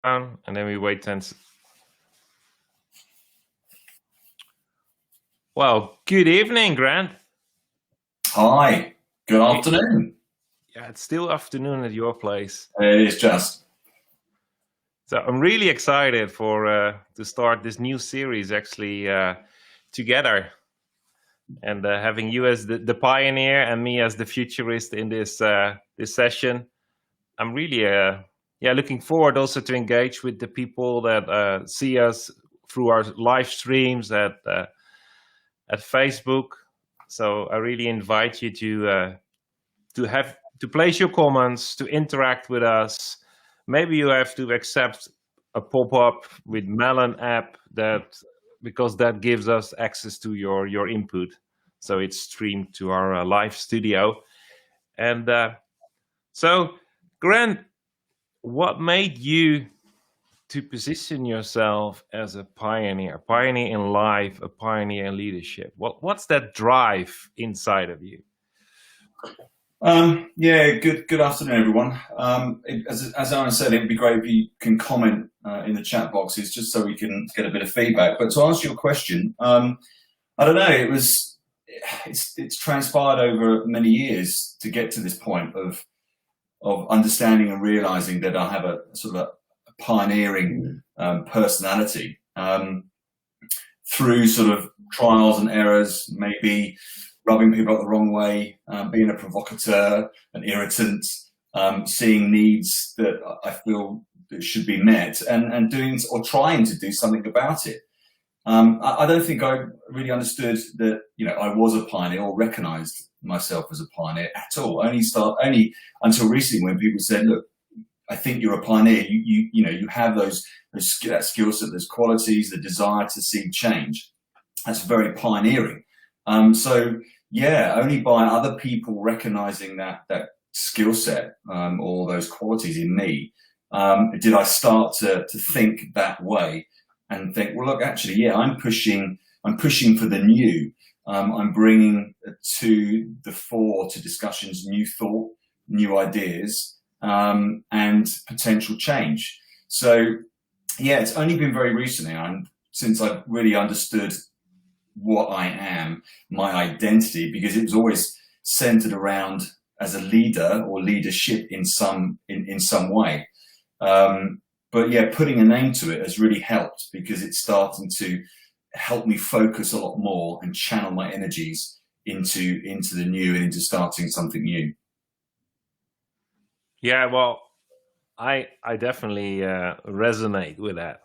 And then we wait 10. Well, good evening, Grant. Hi, good afternoon. Yeah, it's still afternoon at your place. It is just. So I'm really excited for to start this new series actually together, and having you as the pioneer and me as the futurist in this session. I'm really looking forward also to engage with the people that see us through our live streams at Facebook. So I really invite you to place your comments, to interact with us. Maybe you have to accept a pop-up with Melon app that because that gives us access to your input. So it's streamed to our live studio. And so, Grant, what made you to position yourself as a pioneer in life, a pioneer in leadership? What's that drive inside of you? Yeah, good afternoon, everyone. As Aaron said, it would be great if you can comment in the chat boxes just so we can get a bit of feedback. But to answer your question, I don't know. It's transpired over many years to get to this point of understanding and realizing that I have a sort of a pioneering personality through sort of trials and errors, maybe rubbing people up the wrong way, being a provocateur, an irritant, seeing needs that I feel that should be met, and doing or trying to do something about it. I don't think I really understood that I was a pioneer or recognised myself as a pioneer at all. Only until recently when people said, "Look, I think you're a pioneer. You have that skill set, those qualities, the desire to see change. That's very pioneering." So yeah, only by other people recognizing that skill set or those qualities in me did I start to think that way and think, well, look, actually, yeah, I'm pushing for the new. I'm bringing to the fore to discussions new thought, new ideas, and potential change. So yeah, it's only been very recently, and since I've really understood what I am, my identity, because it was always centered around as a leader or leadership in some way. But yeah, putting a name to it has really helped because it's starting to help me focus a lot more and channel my energies into the new and into starting something new. Yeah, well, I definitely resonate with that.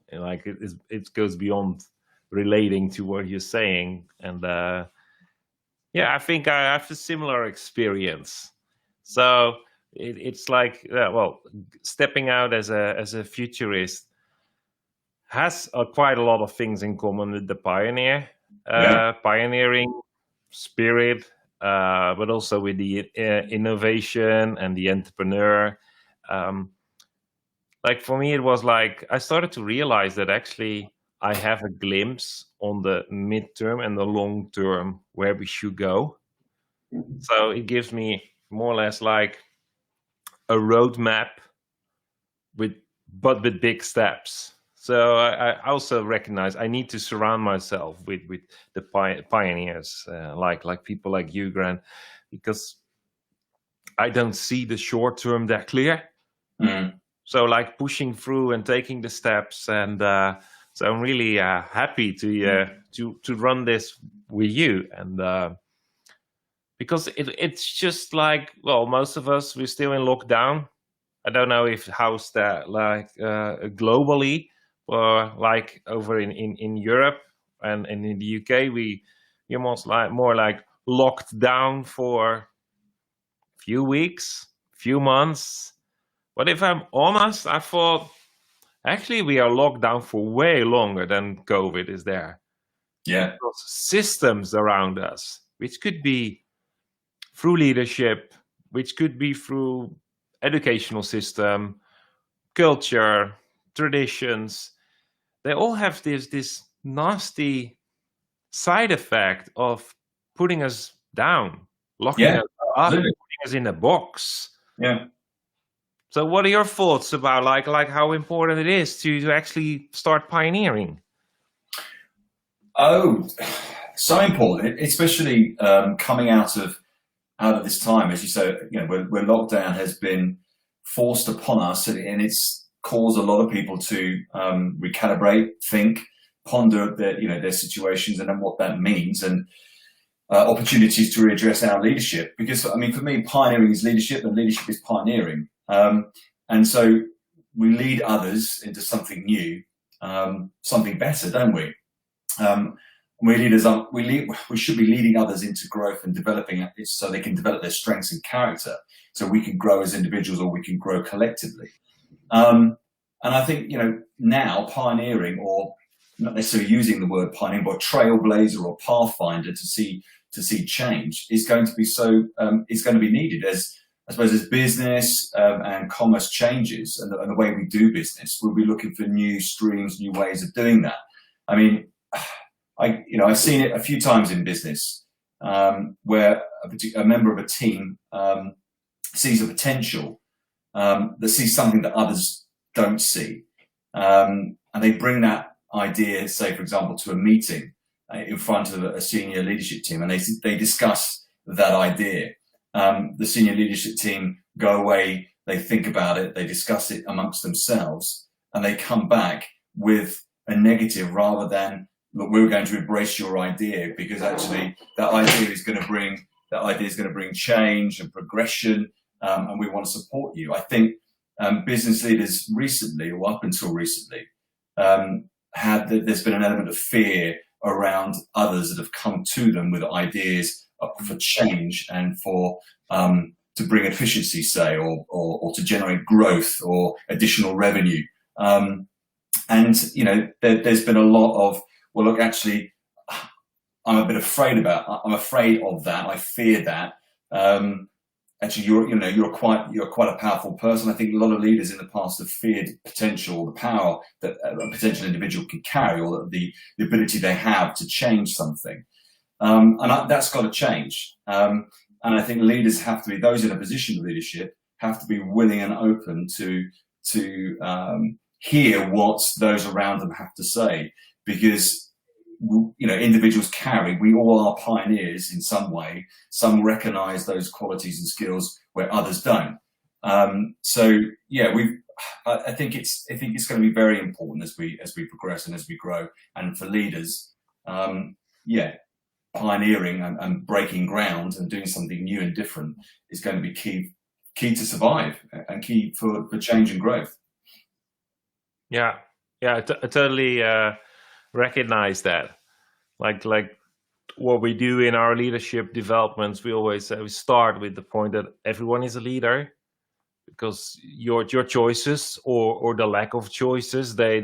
And, like it goes beyond relating to what you're saying, and yeah, I think I have a similar experience. So it's like, well, stepping out as a futurist has quite a lot of things in common with the Yeah. pioneering spirit, but also with the innovation and the entrepreneur. Um, like for me, it was like I started to realize that actually I have a glimpse on the midterm and the long term where we should go. So it gives me more or less like a roadmap with with big steps. So I also recognize I need to surround myself with the pioneers, like people like you, Grant, because I don't see the short term that clear. Mm. So like pushing through and taking the steps, and so I'm really happy to run this with you, and because it's just like, well, most of us we're still in lockdown. I don't know if how's that like globally, or like over in Europe and in the UK, we're most like more like locked down for few weeks, few months. But if I'm honest, I thought actually we are locked down for way longer than COVID is there. Yeah. Because systems around us, which could be through leadership, which could be through educational system, culture, traditions, they all have this nasty side effect of putting us down, locking Yeah. us up, Absolutely. putting us in a box. Yeah. So what are your thoughts about like how important it is to actually start pioneering? Oh, so important, especially coming out of this time, as you say, where lockdown has been forced upon us, and it's caused a lot of people to recalibrate, think, ponder their situations and then what that means, and opportunities to readdress our leadership. Because I mean, for me, pioneering is leadership, and leadership is pioneering. And so we lead others into something new, something better, don't we? We leaders we should be leading others into growth and developing it so they can develop their strengths and character, so we can grow as individuals or we can grow collectively. And I think now pioneering, or not necessarily using the word pioneering, but trailblazer or pathfinder to see change is going to be is going to be needed as, I suppose, as business and commerce changes, and the way we do business. We'll be looking for new streams, new ways of doing that. I mean, I've seen it a few times in business where a member of a team sees a potential, that sees something that others don't see, and they bring that idea, say for example, to a meeting in front of a senior leadership team, and they discuss that idea. The senior leadership team go away, they think about it, they discuss it amongst themselves, and they come back with a negative rather than, look, we're going to embrace your idea because actually that idea is going to bring change and progression, and we want to support you. I think business leaders recently, or up until recently, there's been an element of fear around others that have come to them with ideas for change and for to bring efficiency, say, or to generate growth or additional revenue. And there's been a lot of, well, look, actually, I'm afraid of that. I fear that. Actually, you're quite a powerful person. I think a lot of leaders in the past have feared potential, the power that a potential individual can carry, or the ability they have to change something. That's got to change. And I think leaders have to be, those in a position of leadership have to be willing and open to hear what those around them have to say, because individuals we all are pioneers in some way. Some recognize those qualities and skills where others don't. So yeah, I think it's going to be very important as we progress and as we grow, and for leaders, pioneering and breaking ground and doing something new and different is going to be key to survive and key for change and growth. Yeah, I totally recognize that. Like what we do in our leadership developments, we always say we start with the point that everyone is a leader, because your choices or the lack of choices, they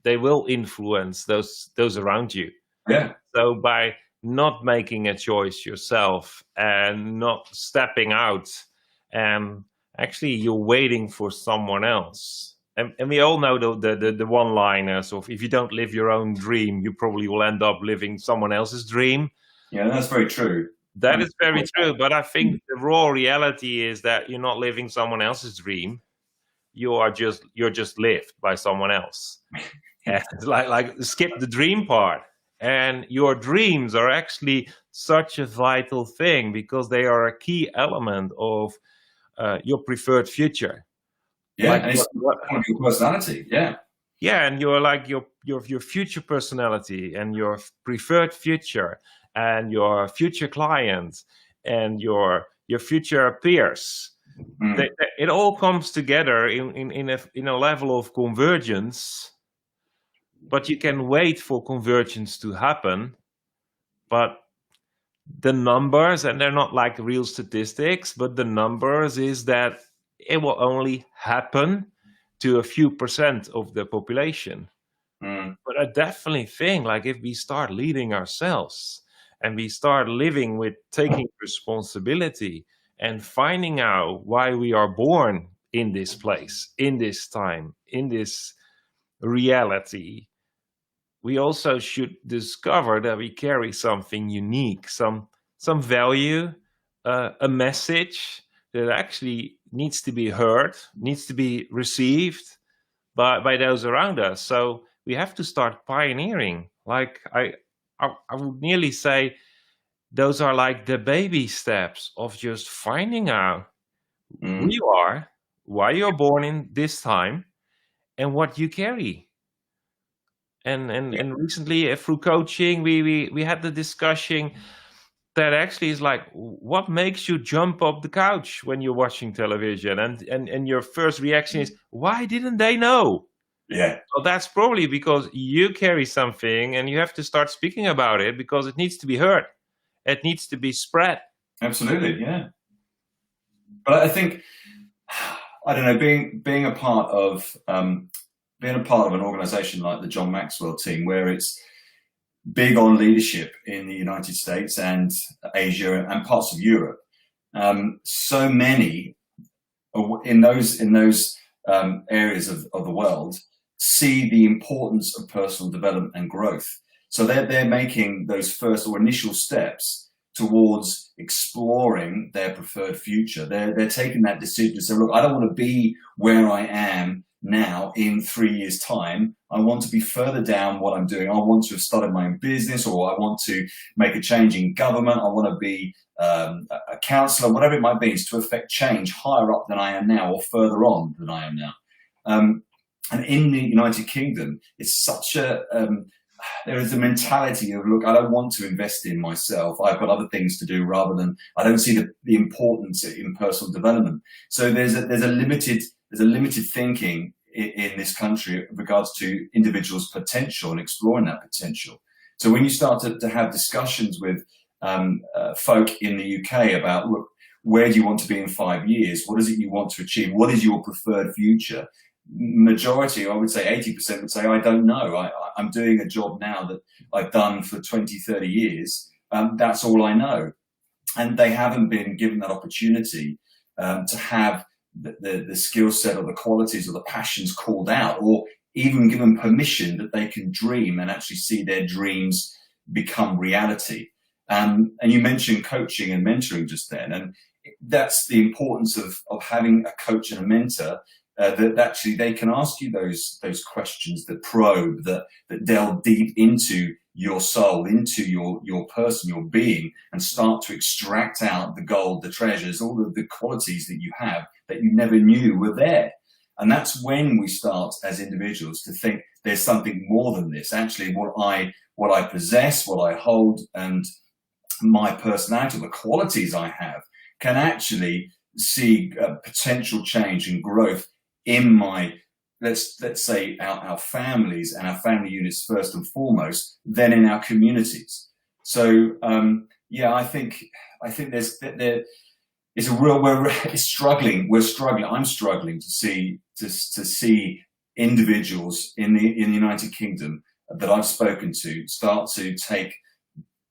will influence those around you. Yeah. So by not making a choice yourself and not stepping out, and actually you're waiting for someone else. And we all know the one-liners of, if you don't live your own dream, you probably will end up living someone else's dream. Yeah, that's very true. That is very true. But I think the raw reality is that you're not living someone else's dream. You're just lived by someone else. And like skip the dream part. And your dreams are actually such a vital thing, because they are a key element of your preferred future. Yeah, and it's one of your personality. Yeah. Yeah, and you're like your future personality and your preferred future and your future clients and your future peers. It all comes together in a level of convergence. But you can wait for convergence to happen. But the numbers, and they're not like real statistics, but the numbers is that it will only happen to a few percent of the population. But I definitely think, like, if we start leading ourselves and we start living with taking responsibility and finding out why we are born in this place, in this time, in this reality, we also should discover that we carry something unique, some value, a message that actually needs to be heard, needs to be received by those around us. So we have to start pioneering. Like I would nearly say those are like the baby steps of just finding out who you are, why you're born in this time, and what you carry. And recently through coaching, we had the discussion that actually is like, what makes you jump up the couch when you're watching television? And your first reaction is, why didn't they know? Yeah. Well, that's probably because you carry something and you have to start speaking about it because it needs to be heard. It needs to be spread. Absolutely, yeah. But I think, I don't know, being a part of an organization like the John Maxwell team, where it's big on leadership in the United States and Asia and parts of Europe. So many in those areas of the world see the importance of personal development and growth. So they're making those first or initial steps towards exploring their preferred future. They're taking that decision to say, look, I don't want to be where I am now in 3 years' time. I want to be further down what I'm doing. I want to have started my own business, or I want to make a change in government. I want to be a counsellor, whatever it might be, is to affect change higher up than I am now or further on than I am now. And in the United Kingdom, it's such a, there is a mentality of, look, I don't want to invest in myself. I've got other things to do, rather than, I don't see the importance in personal development. So there's a limited thinking in this country with regards to individuals' potential and exploring that potential. So when you start to have discussions with folk in the UK about, look, where do you want to be in 5 years? What is it you want to achieve? What is your preferred future? Majority, I would say 80%, would say, I don't know. I'm doing a job now that I've done for 20, 30 years. That's all I know. And they haven't been given that opportunity to have the skill set or the qualities or the passions called out, or even given permission that they can dream and actually see their dreams become reality. And you mentioned coaching and mentoring just then, and that's the importance of having a coach and a mentor, that actually they can ask you those questions that probe, that delve deep into your soul, into your person, your being, and start to extract out the gold, the treasures, all of the qualities that you have that you never knew were there. And that's when we start as individuals to think there's something more than this. Actually, what I possess, what I hold, and my personality, the qualities I have, can actually see potential change and growth in my, let's say, our families and our family units first and foremost, then in our communities. So yeah, I think there is a real, we're struggling. I'm struggling to see individuals in the United Kingdom that I've spoken to start to take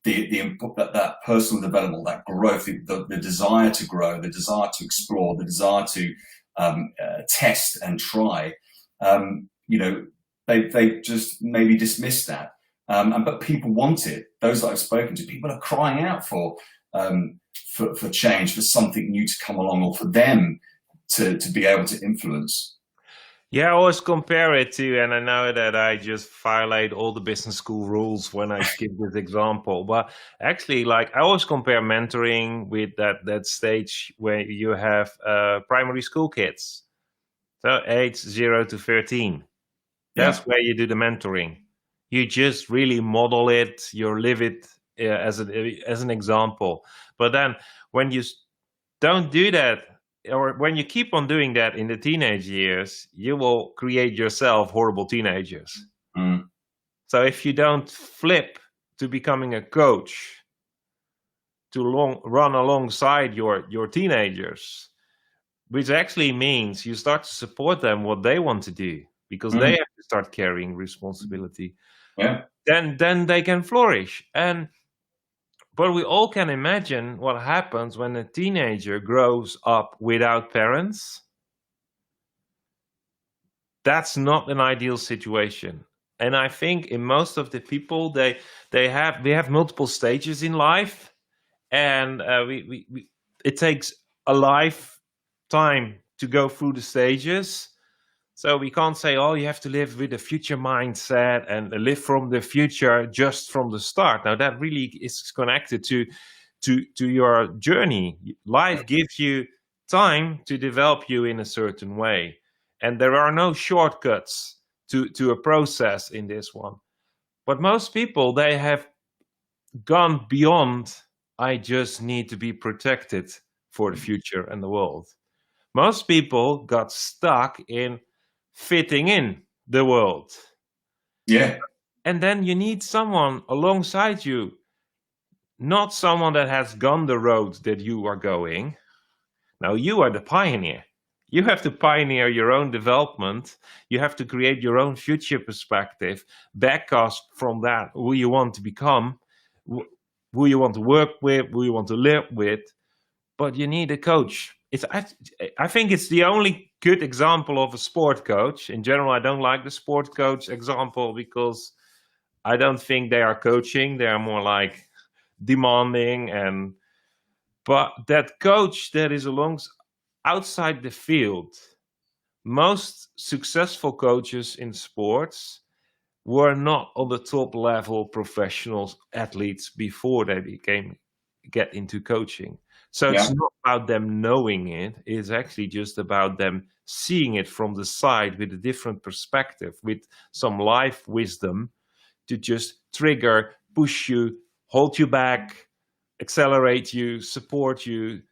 that personal development, that growth, the desire to grow, the desire to explore, the desire to test and try. They just maybe dismiss that. But people want it. Those that I've spoken to, people are crying out for change, for something new to come along, or for them to be able to influence. Yeah, I always compare it to, and I know that I just violate all the business school rules when I give this example, but actually, like, I always compare mentoring with that stage where you have primary school kids, so age 0 to 13. That's where you do the mentoring. You just really model it, you live it as an example. But then when you don't do that, or when you keep on doing that in the teenage years, you will create yourself horrible teenagers. So if you don't flip to becoming a coach to run alongside your teenagers, which actually means you start to support them what they want to do, because they have to start carrying responsibility. Then they can flourish. But we all can imagine what happens when a teenager grows up without parents. That's not an ideal situation. And I think in most of the people, we have multiple stages in life, and it takes a lifetime to go through the stages. So we can't say, oh, you have to live with a future mindset and live from the future just from the start. Now that really is connected to your journey. Life gives you time to develop you in a certain way, and there are no shortcuts to a process in this one. But most people, they have gone beyond, I just need to be protected for the future and the world. Most people got stuck in fitting in the world. Yeah. And then you need someone alongside you, not someone that has gone the road that you are going. Now you are the pioneer. You have to pioneer your own development. You have to create your own future perspective, backcast from that who you want to become, who you want to work with, who you want to live with. But you need a coach. I think it's the only good example of a sport coach. In general, I don't like the sport coach example because I don't think they are coaching. They are more like demanding. But that coach that is outside the field, most successful coaches in sports were not on the top level professionals, athletes before they get into coaching. So Yeah. it's not about them knowing it. It's actually just about them seeing it from the side with a different perspective, with some life wisdom to just trigger, push you, hold you back, accelerate you, support you,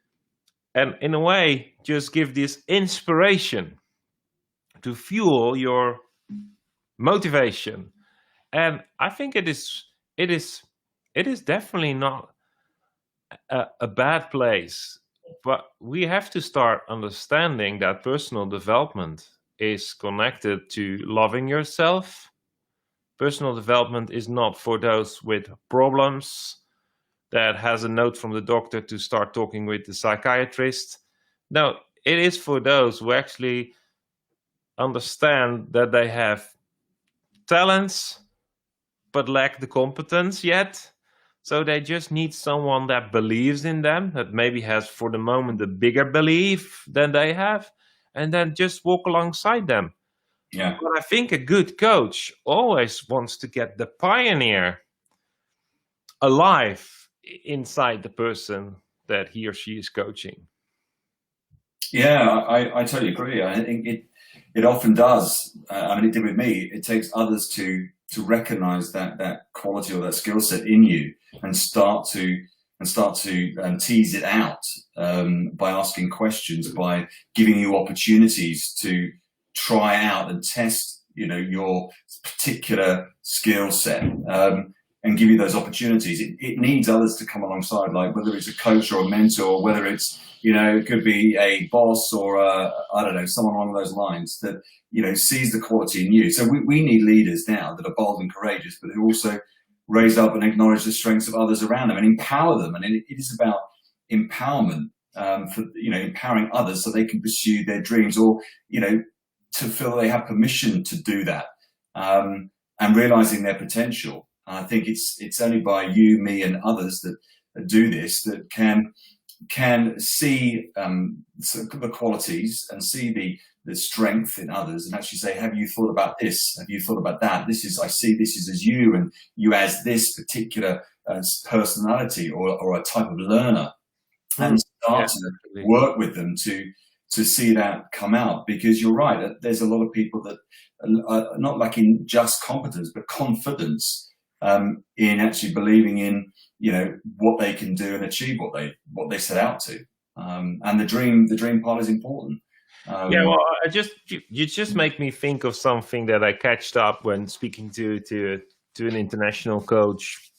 and in a way, just give this inspiration to fuel your motivation. And I think it is it is definitely not a bad place, but we have to start understanding that personal development is connected to loving yourself. Personal development is not for those with problems that has a note from the doctor to start talking with the psychiatrist. No, it is for those who actually understand that they have talents but lack the competence yet. So they just need someone that believes in them, that maybe has for the moment a bigger belief than they have, and then just walk alongside them. Yeah. But I think a good coach always wants to get the pioneer alive inside the person that he or she is coaching. Yeah, I totally agree. I think it often does. I mean, it did with me. It takes others to recognize that quality or that skill set in you and start to tease it out by asking questions, by giving you opportunities to try out and test, your particular skill set. And give you those opportunities. It needs others to come alongside, like whether it's a coach or a mentor, whether it's, it could be a boss or I don't know, someone along those lines that, sees the quality in you. So we need leaders now that are bold and courageous, but who also raise up and acknowledge the strengths of others around them and empower them. And it is about empowerment for, empowering others so they can pursue their dreams or, to feel they have permission to do that and realizing their potential. I think it's only by you, me, and others that do this that can see the qualities and see the strength in others, and actually say, "Have you thought about this? Have you thought about that? I see this is as you, and you as this particular personality or a type of learner," and start to work with them to see that come out. Because you're right, there's a lot of people that are not lacking just competence, but confidence. In actually believing in what they can do and achieve what they set out to, and the dream part is important. Yeah, well, you just make me think of something that I catched up when speaking to an international coach,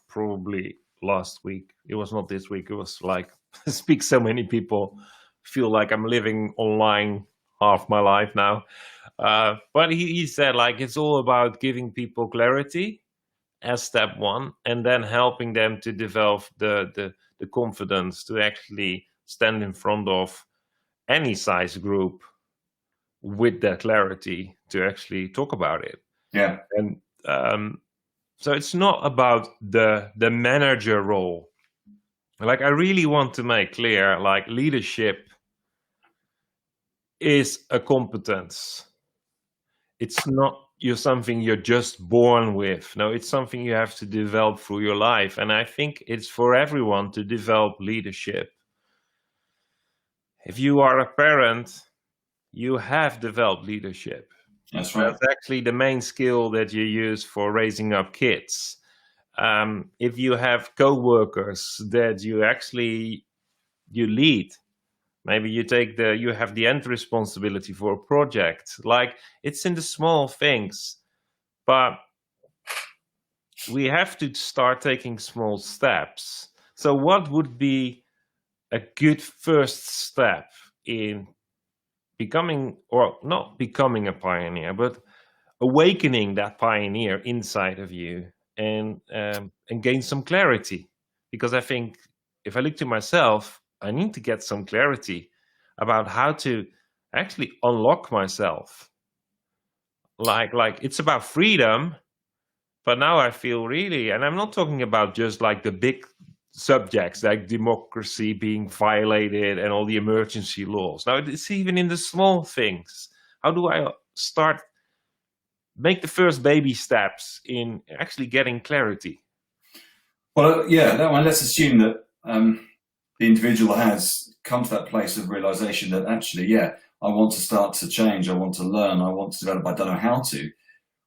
probably last week. It was not this week. It was like speak so many people, feel like I'm living online half my life now. But he said like it's all about giving people clarity as step one, and then helping them to develop the confidence to actually stand in front of any size group with that clarity to actually talk about it. Yeah. And so it's not about the manager role. Like, I really want to make clear, like, leadership is a competence. It's not something you're just born with. No, it's something you have to develop through your life. And I think it's for everyone to develop leadership. If you are a parent, you have developed leadership. That's right. That's actually the main skill that you use for raising up kids. If you have co-workers that you lead, maybe you have the end responsibility for a project. Like, it's in the small things, but we have to start taking small steps. So what would be a good first step in becoming, or not becoming, a pioneer, but awakening that pioneer inside of you, and gain some clarity? Because I think, if I look to myself, I need to get some clarity about how to actually unlock myself. Like it's about freedom, but now I feel really, and I'm not talking about just like the big subjects like democracy being violated and all the emergency laws. Now it's even in the small things. How do I make the first baby steps in actually getting clarity? Well, yeah, that one. Let's assume that the individual has come to that place of realization that actually, yeah, I want to start to change. I want to learn. I want to develop. I don't know how to.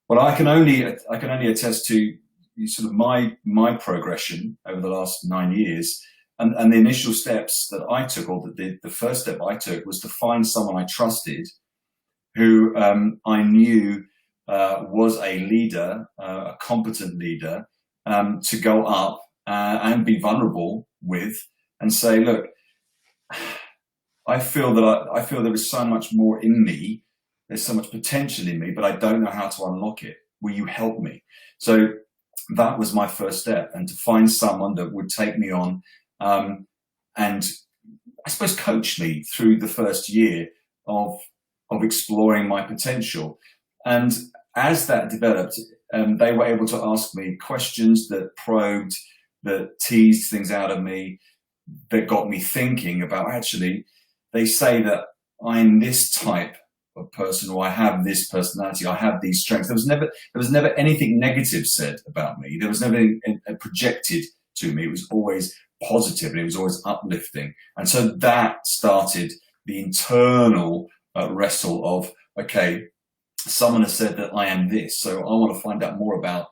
Well, I can only attest to sort of my progression over the last 9 years, and the initial steps that I took, or the first step I took, was to find someone I trusted, who I knew was a leader, a competent leader, to go up and be vulnerable with, and say, look, I feel there is so much more in me. There's so much potential in me, but I don't know how to unlock it. Will you help me? So that was my first step, and to find someone that would take me on, and I suppose coach me through the first year of exploring my potential. And as that developed, they were able to ask me questions that probed, that teased things out of me, that got me thinking about, actually, they say that I'm this type of person, or I have this personality, I have these strengths. There was never anything negative said about me. There was never anything projected to me. It was always positive, and it was always uplifting. And so that started the internal wrestle of, okay, someone has said that I am this, so I want to find out more about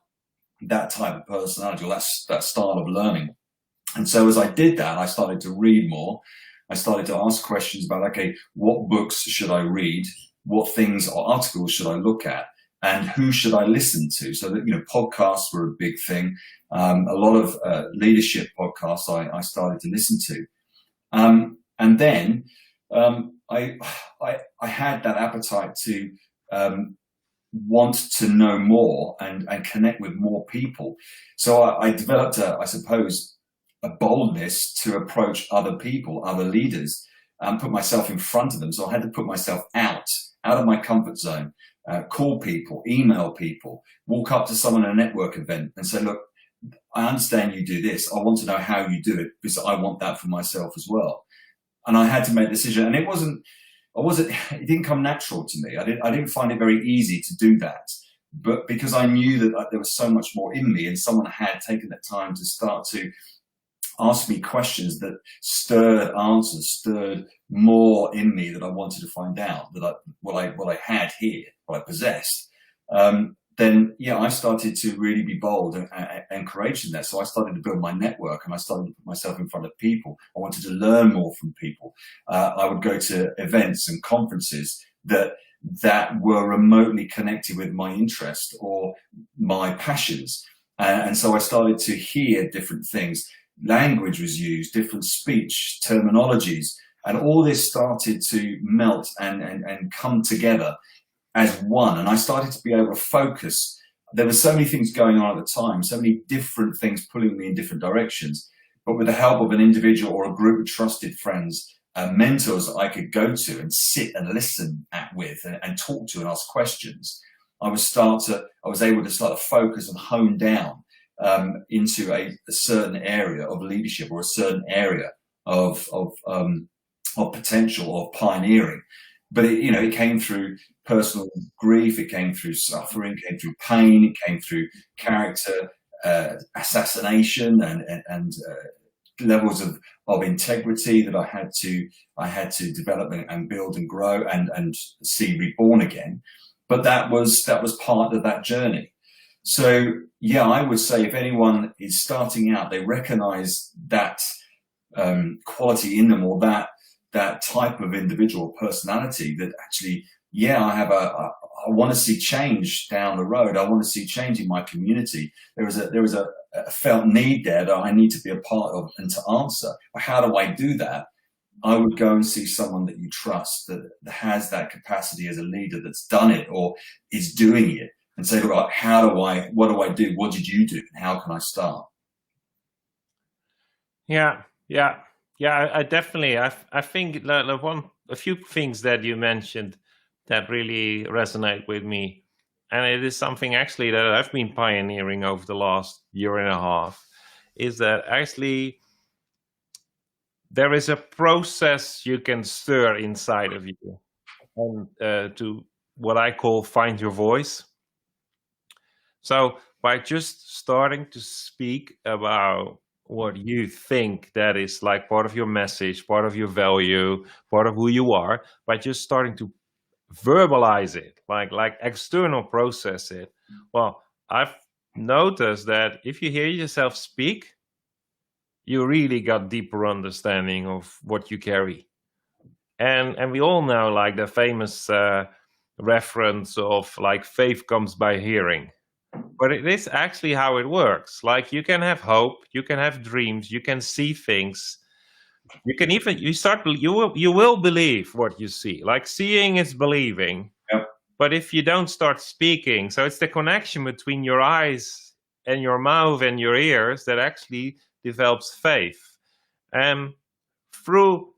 that type of personality, or that style of learning. And so as I did that, I started to read more. I started to ask questions about, okay, what books should I read? What things or articles should I look at? And who should I listen to? So that, podcasts were a big thing. A lot of leadership podcasts I started to listen to. And then I had that appetite to want to know more and connect with more people. So I developed, I suppose, a boldness to approach other people, other leaders, and put myself in front of them. So I had to put myself out of my comfort zone, call people, email people, walk up to someone at a network event and say, look, I understand you do this. I want to know how you do it, because I want that for myself as well. And I had to make a decision. And it didn't come natural to me. I didn't find it very easy to do that. But because I knew that there was so much more in me, and someone had taken that time to start to ask me questions that stirred answers, stirred more in me that I wanted to find out, what I had here, what I possessed, then yeah, I started to really be bold and courageous in that. So I started to build my network, and I started to put myself in front of people. I wanted to learn more from people. I would go to events and conferences that were remotely connected with my interest or my passions. And so I started to hear different things. Language was used, different speech, terminologies, and all this started to melt and come together as one. And I started to be able to focus. There were so many things going on at the time, so many different things pulling me in different directions. But with the help of an individual or a group of trusted friends, mentors I could go to and sit and listen with and talk to and ask questions, I was able to start to focus and hone down into a certain area of leadership or a certain area of potential, of pioneering. But it came through personal grief, it came through suffering, it came through pain, it came through character assassination and levels of integrity that I had to develop and build and grow and see reborn again. But that was part of that journey. So yeah, I would say if anyone is starting out, they recognize that quality in them, or that type of individual personality that actually, yeah, I want to see change down the road. I want to see change in my community. There was a felt need there that I need to be a part of and to answer. But how do I do that? I would go and see someone that you trust, that has that capacity as a leader, that's done it or is doing it, and say, right, what do I do? What did you do? And how can I start? Yeah. I definitely. I think a few things that you mentioned that really resonate with me, and it is something actually that I've been pioneering over the last year and a half, is that actually there is a process you can stir inside of you, and to what I call find your voice. So by just starting to speak about what you think that is like part of your message, part of your value, part of who you are, by just starting to verbalize it, like external process it. Well, I've noticed that if you hear yourself speak, you really got deeper understanding of what you carry. And we all know like the famous reference of like faith comes by hearing. But it is actually how it works. Like you can have hope, you can have dreams, you can see things. You can even you will believe what you see. Like seeing is believing. Yep. But if you don't start speaking, so it's the connection between your eyes and your mouth and your ears that actually develops faith. And through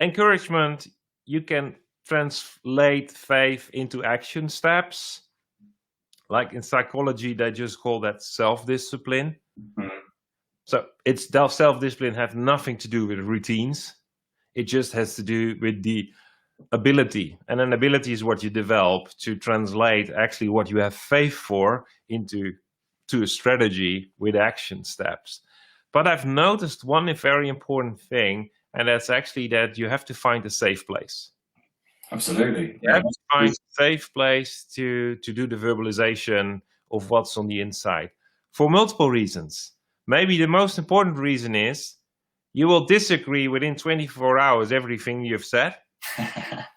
encouragement, you can translate faith into action steps. Like in psychology, they just call that self-discipline. Mm-hmm. So it's self-discipline has nothing to do with routines. It just has to do with the ability. And an ability is what you develop to translate actually what you have faith for into a strategy with action steps. But I've noticed one very important thing, and that's actually that you have to find a safe place. Absolutely. You have to find a safe place to do the verbalization of what's on the inside for multiple reasons. Maybe the most important reason is you will disagree within 24 hours everything you've said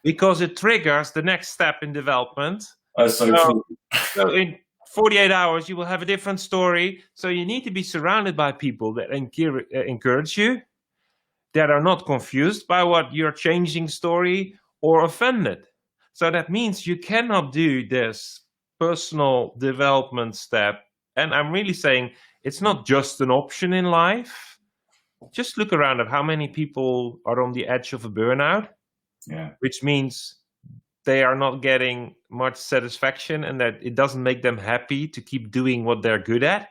because it triggers the next step in development. So in 48 hours, you will have a different story. So you need to be surrounded by people that encourage you, that are not confused by what you're changing story or offended. So that means you cannot do this personal development step. And I'm really saying it's not just an option in life. Just look around at how many people are on the edge of a burnout, which means they are not getting much satisfaction and that it doesn't make them happy to keep doing what they're good at.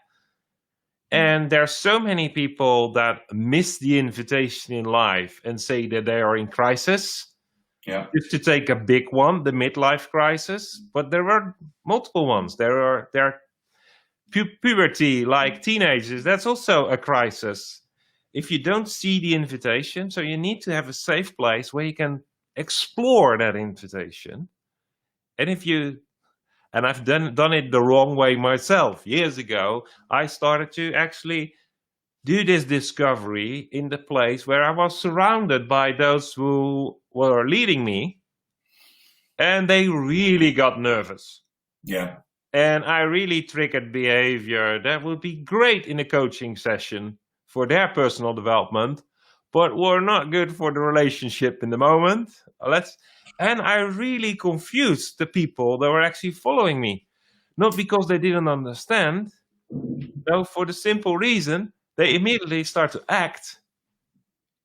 And there are so many people that miss the invitation in life and say that they are in crisis. Yeah. Just to take a big one, the midlife crisis, but there are multiple ones. There are puberty, like teenagers. That's also a crisis. If you don't see the invitation, so you need to have a safe place where you can explore that invitation. And I've done it the wrong way myself. Years ago, I started to actually do this discovery in the place where I was surrounded by those who were leading me, and they really got nervous. Yeah. And I really triggered behavior that would be great in a coaching session for their personal development, but were not good for the relationship in the moment. And I really confused the people that were actually following me, not because they didn't understand, no, for the simple reason they immediately start to act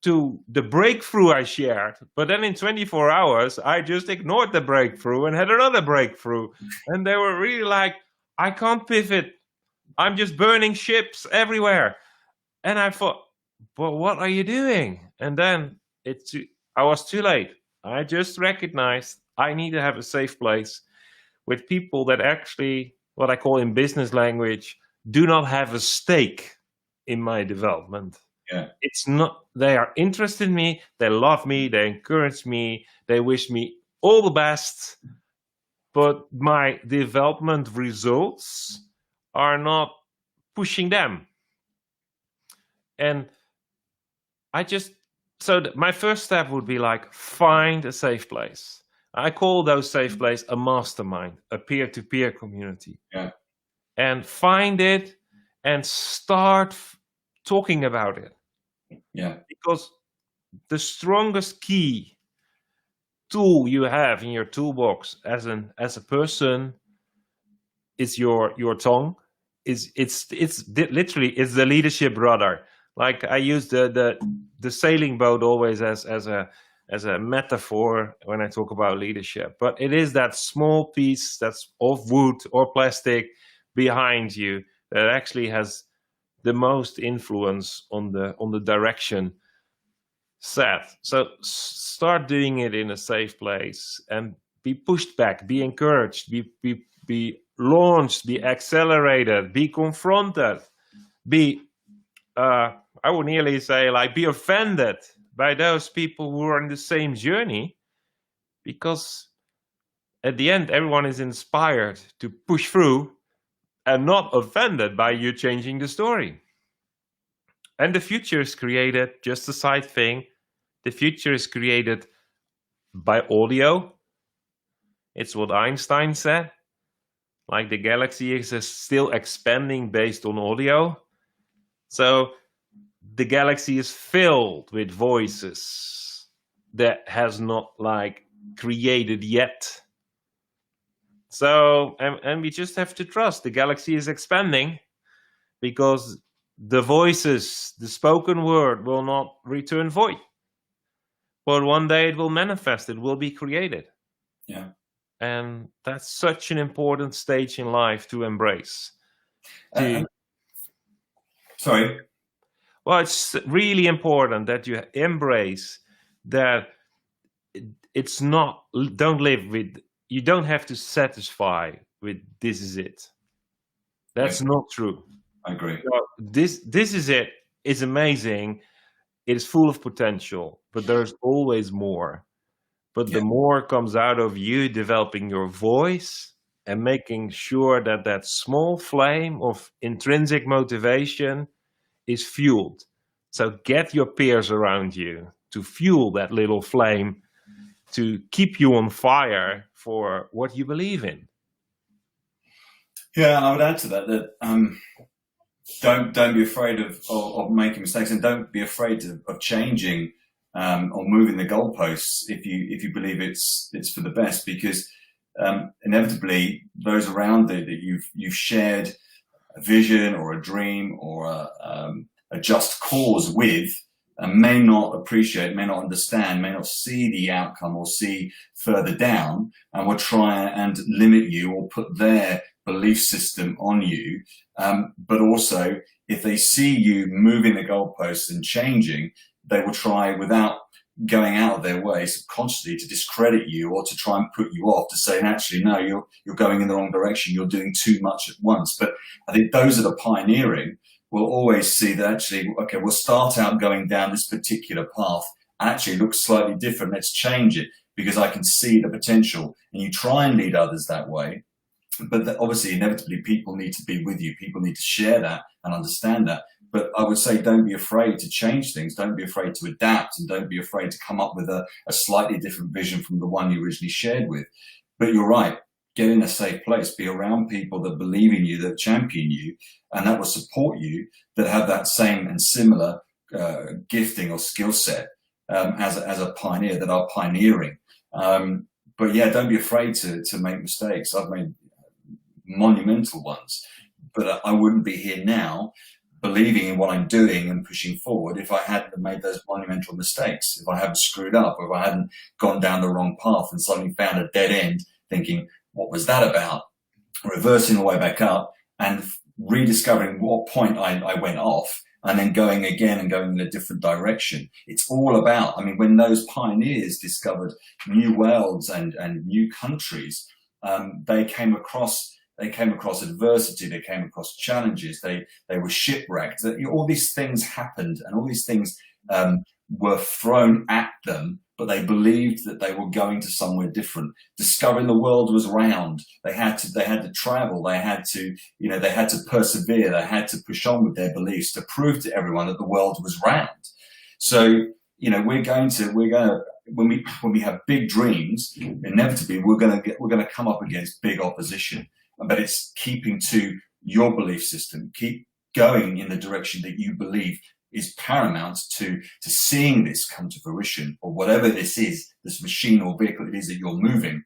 to the breakthrough I shared. But then in 24 hours, I just ignored the breakthrough and had another breakthrough. And they were really like, I can't pivot. I'm just burning ships everywhere. And I thought, but what are you doing? And then I was too late. I just recognized I need to have a safe place with people that actually, what I call in business language, do not have a stake in my development. Yeah. It's not, they are interested in me, they love me, they encourage me, they wish me all the best, but my development results are not pushing them. And I just, my first step would be like, find a safe place. I call those safe place a mastermind, a peer-to-peer community. Yeah. And find it and start talking about it. Yeah. Because the strongest key tool you have in your toolbox as a person is your tongue. It's literally it's the leadership rudder. Like I use the sailing boat always as a metaphor when I talk about leadership. But it is that small piece that's of wood or plastic behind you that actually has the most influence on the direction set. So start doing it in a safe place and be pushed back, be encouraged, be launched, be accelerated, be confronted, be I would nearly say like be offended by those people who are in the same journey, because at the end everyone is inspired to push through and not offended by you changing the story. And the future is created, just a side thing, the future is created by audio. It's what Einstein said. Like the galaxy is still expanding based on audio. So the galaxy is filled with voices that has not like created yet. So, and we just have to trust the galaxy is expanding, because the voices, the spoken word will not return void. But one day it will manifest, it will be created. Yeah. And that's such an important stage in life to embrace. Sorry. Well, it's really important that you embrace that it's not, don't live with, you don't have to satisfy with this is it. That's not true. I agree. So this is it. It's amazing. It is full of potential, but there's always more. But the more comes out of you developing your voice and making sure that that small flame of intrinsic motivation is fueled. So get your peers around you to fuel that little flame, to keep you on fire for what you believe in. Yeah, and I would add to that don't be afraid of making mistakes, and don't be afraid of changing or moving the goalposts if you believe it's for the best, because inevitably those around it that you've shared a vision or a dream or a just cause with may not appreciate, may not understand, may not see the outcome or see further down, and will try and limit you or put their belief system on you. But also, if they see you moving the goalposts and changing, they will try, without going out of their way subconsciously, to discredit you or to try and put you off, to say, actually, no, you're going in the wrong direction, you're doing too much at once. But I think those that are pioneering will always see that actually, okay, we'll start out going down this particular path, and actually it looks slightly different, let's change it because I can see the potential. And you try and lead others that way. But obviously, inevitably, people need to be with you. People need to share that and understand that. But I would say, don't be afraid to change things. Don't be afraid to adapt, and don't be afraid to come up with a slightly different vision from the one you originally shared with. But you're right. Get in a safe place. Be around people that believe in you, that champion you, and that will support you, that have that same and similar gifting or skill set as a pioneer, that are pioneering. But yeah, don't be afraid to make mistakes. I've made monumental ones, but I wouldn't be here now believing in what I'm doing and pushing forward if I hadn't made those monumental mistakes, if I hadn't screwed up, or if I hadn't gone down the wrong path and suddenly found a dead end thinking, what was that about? Reversing the way back up and rediscovering what point I went off, and then going again and going in a different direction. It's all about, I mean, when those pioneers discovered new worlds and new countries, they came across adversity, they came across challenges, they were shipwrecked. All these things happened, and all these things were thrown at them, but they believed that they were going to somewhere different. Discovering the world was round. They had to travel. They had to, they had to persevere. They had to push on with their beliefs to prove to everyone that the world was round. So, we're going to when we have big dreams, inevitably we're going to come up against big opposition. But it's keeping to your belief system. Keep going in the direction that you believe is paramount to seeing this come to fruition, or whatever this is, this machine or vehicle it is that you're moving,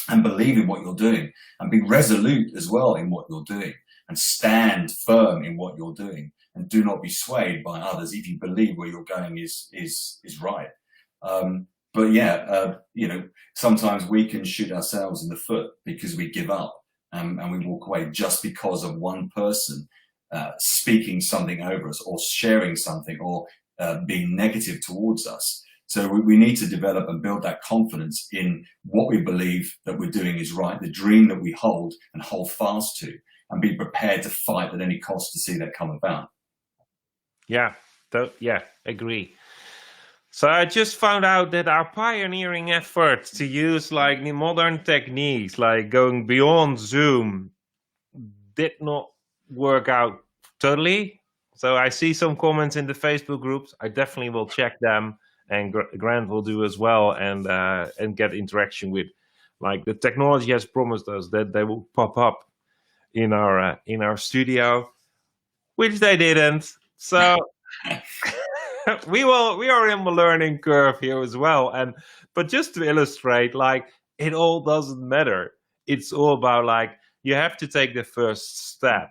and believe in what you're doing, and be resolute as well in what you're doing, and stand firm in what you're doing, and do not be swayed by others if you believe where you're going is right. But yeah, sometimes we can shoot ourselves in the foot because we give up, and we walk away just because of one person speaking something over us, or sharing something, or being negative towards us. So we need to develop and build that confidence in what we believe that we're doing is right, the dream that we hold and hold fast to, and be prepared to fight at any cost to see that come about. Yeah, agree. So I just found out that our pioneering efforts to use like the modern techniques, like going beyond Zoom, did not work out totally. So I see some comments in the Facebook groups. I definitely will check them, and Grant will do as well, and get interaction with, like, the technology has promised us that they will pop up in our studio, which they didn't. So we are in the learning curve here as well. But just to illustrate, like, it all doesn't matter. It's all about, like, you have to take the first step.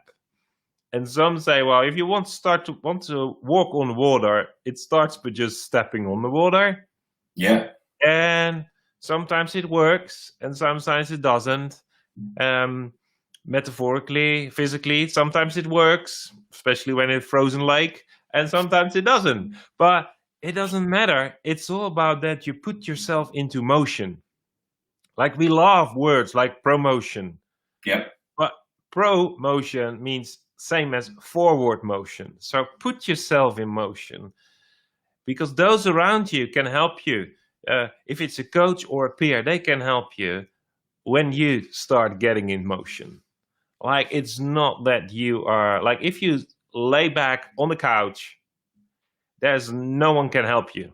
And some say, well, if you want to walk on water, it starts by just stepping on the water. Yeah. And sometimes it works, and sometimes it doesn't. Metaphorically, physically, sometimes it works, especially when it's frozen lake, and sometimes it doesn't. But it doesn't matter. It's all about that you put yourself into motion. Like, we love words like promotion. Yeah. But promotion means same as forward motion. So put yourself in motion, because those around you can help you. If it's a coach or a peer, they can help you when you start getting in motion. Like, it's not that you are, like, if you lay back on the couch, there's no one can help you.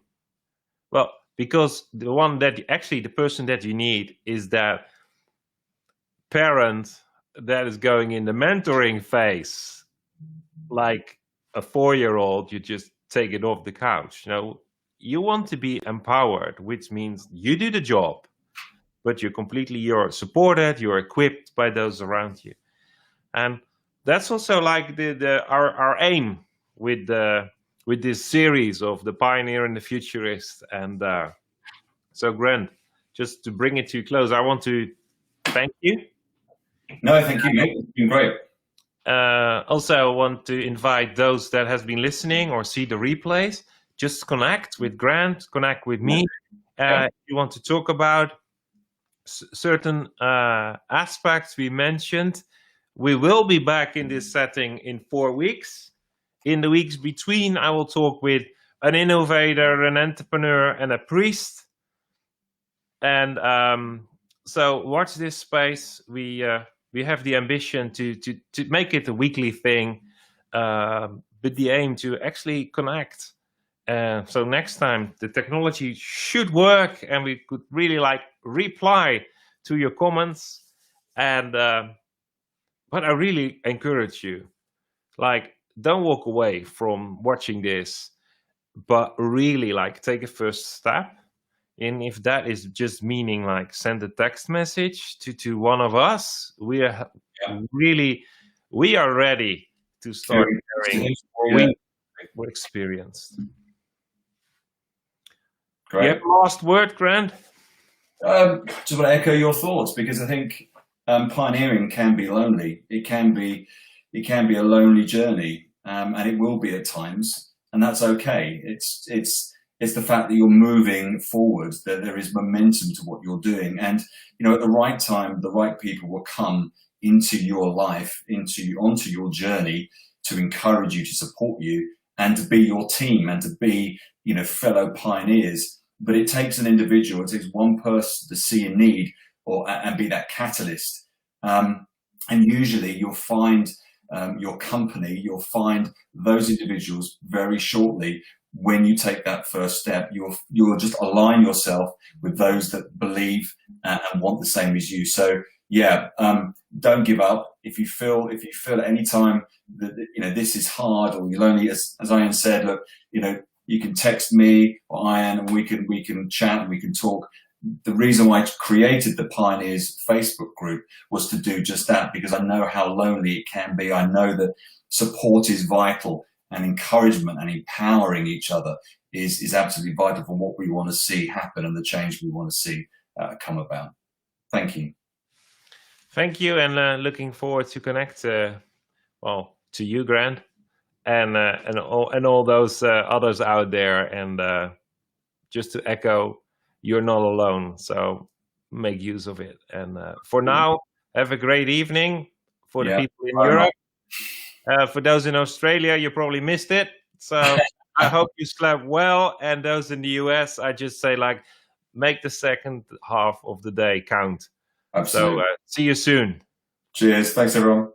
Well, because the person that you need is that parent that is going in the mentoring phase. Like a 4-year-old, you just take it off the couch. You want to be empowered, which means you do the job, but you're supported, you're equipped by those around you. And that's also like our aim with this series of the Pioneer and the Futurist. And so, Grant, just to bring it to a close, I want to thank you. No, thank you, mate. It's been great. Also, I want to invite those that has been listening or see the replays, just connect with Grant, connect with me. If you want to talk about certain aspects we mentioned, we will be back in this setting in 4 weeks. In the weeks between, I will talk with an innovator, an entrepreneur, and a priest. And so watch this space. We have the ambition to make it a weekly thing, with the aim to actually connect. So next time the technology should work, and we could really like reply to your comments. And but I really encourage you, like, don't walk away from watching this, but really like take a first step. And if that is just meaning like send a text message to one of us, we are ready to start sharing we're experienced. Great. You have a last word, Grant? Just want to echo your thoughts, because I think pioneering can be lonely. It can be it can be a lonely journey, and it will be at times, and that's okay. It's the fact that you're moving forward, that there is momentum to what you're doing, and at the right time, the right people will come into your life, onto your journey, to encourage you, to support you, and to be your team, and to be fellow pioneers. But it takes an individual, it takes one person to see a need and be that catalyst. And usually you'll find your company, you'll find those individuals very shortly. When you take that first step, you'll just align yourself with those that believe and want the same as you. So yeah, don't give up. If you feel at any time that this is hard, or you're lonely, as Ian said, look, you can text me or Ian, and we can chat and we can talk. The reason why I created the Pioneers Facebook group was to do just that, because I know how lonely it can be. I know that support is vital, and encouragement and empowering each other is absolutely vital for what we want to see happen and the change we want to see come about. Thank you. Thank you, and looking forward to connect, to you, Grant, and all those others out there. And just to echo, you're not alone. So make use of it. And for now, have a great evening for the people in Europe. For those in Australia, you probably missed it. So I hope you slept well. And those in the US, I just say, make the second half of the day count. Absolutely. So see you soon. Cheers. Thanks, everyone.